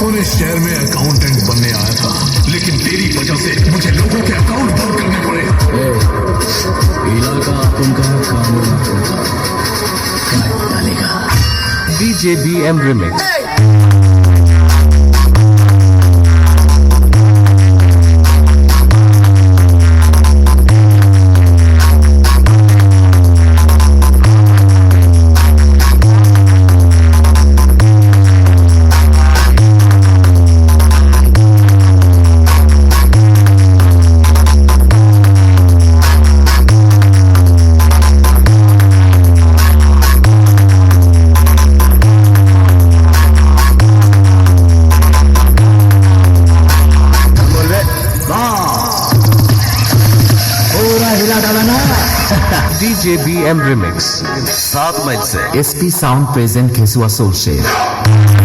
और इस शहर में अकाउंटेंट बनने आया था, लेकिन तेरी वजह से मुझे लोगों के अकाउंट बंद करने पड़े। इलाका तुमका कानून डालेगा। DJ BM Remix. DJ BM Remix 7 माइल से SP Sound present Kesua Soul Share.